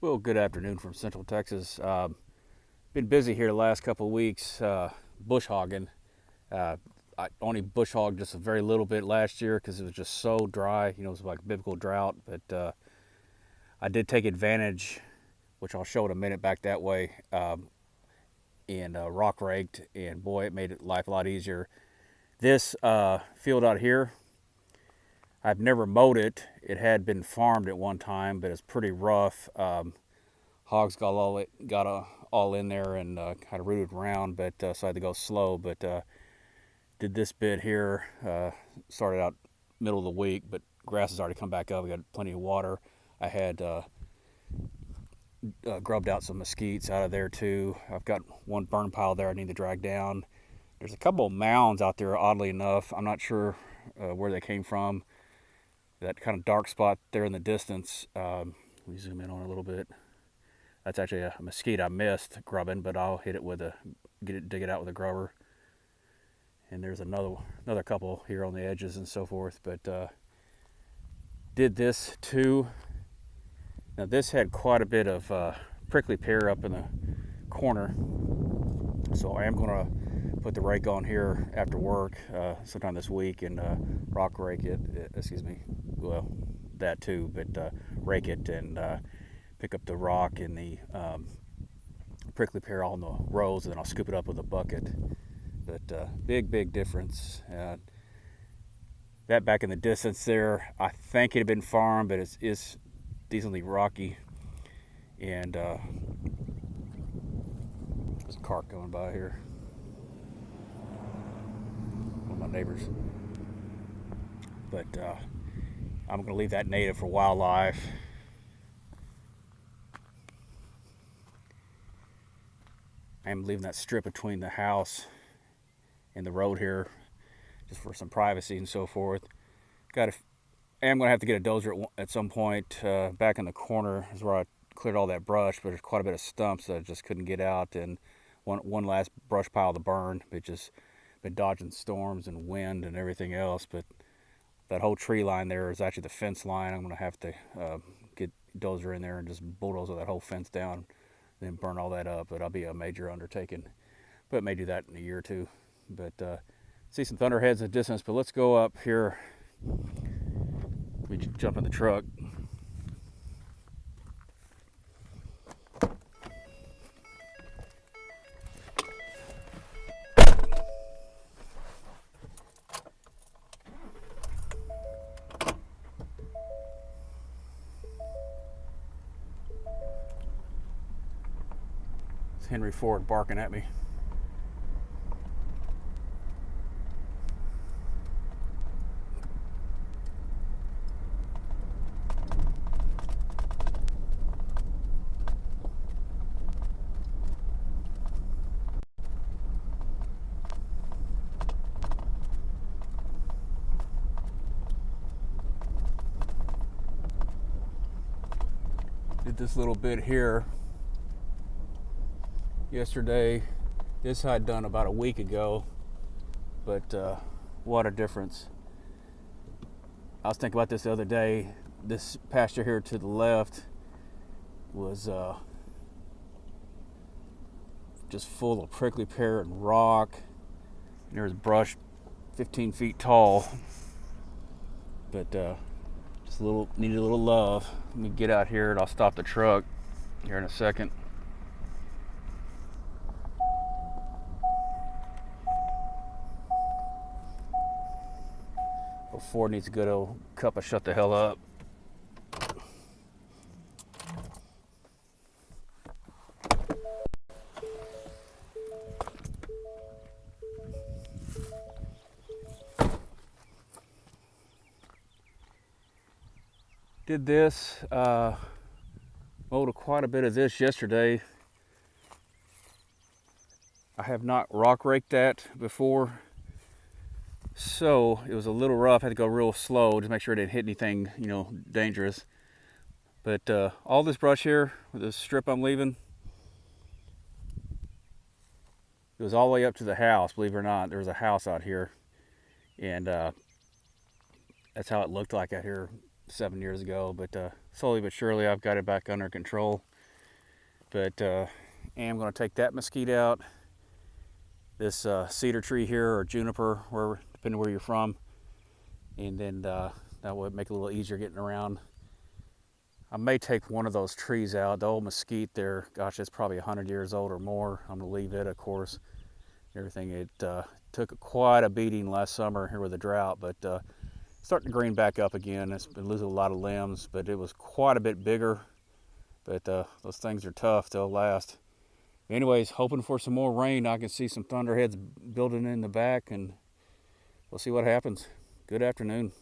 Well, good afternoon from Central Texas. Been busy here the last couple of weeks, bush hogging. I only bush hogged just a very little bit last year because it was just so dry. It was like biblical drought. But I did take advantage, which I'll show in a minute back that way, and rock raked, and boy, it made life a lot easier. This field out here, I've never mowed it. It had been farmed at one time, but it's pretty rough. Hogs got all in there and kind of rooted around, but so I had to go slow. But did this bit here. Started out middle of the week, but grass has already come back up. We got plenty of water. I had grubbed out some mesquites out of there too. I've got one burn pile there I need to drag down. There's a couple of mounds out there, oddly enough. I'm not sure where they came from. That kind of dark spot there in the distance. Let me zoom in on it a little bit. That's actually a mesquite I missed grubbing, but I'll hit it with dig it out with a grubber. And there's another couple here on the edges and so forth. But did this too. Now this had quite a bit of prickly pear up in the corner, so I am going to put the rake on here after work sometime this week and rock rake it. Well, that too, but rake it and pick up the rock and the prickly pear all in the rows, and then I'll scoop it up with a bucket. But big difference. That back in the distance there, I think it had been farmed, but it's decently rocky. And there's a cart going by here. One of my neighbors. But I'm going to leave that native for wildlife. I am leaving that strip between the house and the road here just for some privacy and so forth. I am going to have to get a dozer at some point. Back in the corner is where I cleared all that brush, but there's quite a bit of stumps that I just couldn't get out, and one last brush pile to burn. It just been dodging storms and wind and everything else. But that whole tree line there is actually the fence line. I'm going to have to get dozer in there and just bulldoze that whole fence down, then burn all that up. But it'll be a major undertaking. But may do that in a year or two. But see some thunderheads in the distance. But let's go up here. We jump in the truck. It's Henry Ford barking at me. Did this little bit here yesterday. This I'd done about a week ago, but what a difference. I was thinking about this the other day. This pasture here to the left was just full of prickly pear and rock. And there's brush 15 feet tall, but just needed a little love. Let me get out here and I'll stop the truck here in a second. Well, Ford needs a good old cup of shut the hell up. Did this, mowed quite a bit of this yesterday. I have not rock raked that before, so it was a little rough. I had to go real slow to make sure it didn't hit anything, dangerous. But all this brush here, with this strip I'm leaving, it was all the way up to the house, believe it or not. There was a house out here, and that's how it looked like out here 7 years ago. But slowly but surely I've got it back under control. But am going to take that mesquite out. This cedar tree here, or juniper, where depending where you're from, and then that would make it a little easier getting around. I may take one of those trees out. The old mesquite there, gosh, it's probably 100 years old or more. I'm going to leave it, of course. Everything, it took quite a beating last summer here with the drought, but starting to green back up again. It's been losing a lot of limbs, but it was quite a bit bigger. But those things are tough, they'll last. Anyways, hoping for some more rain. I can see some thunderheads building in the back, and we'll see what happens. Good afternoon.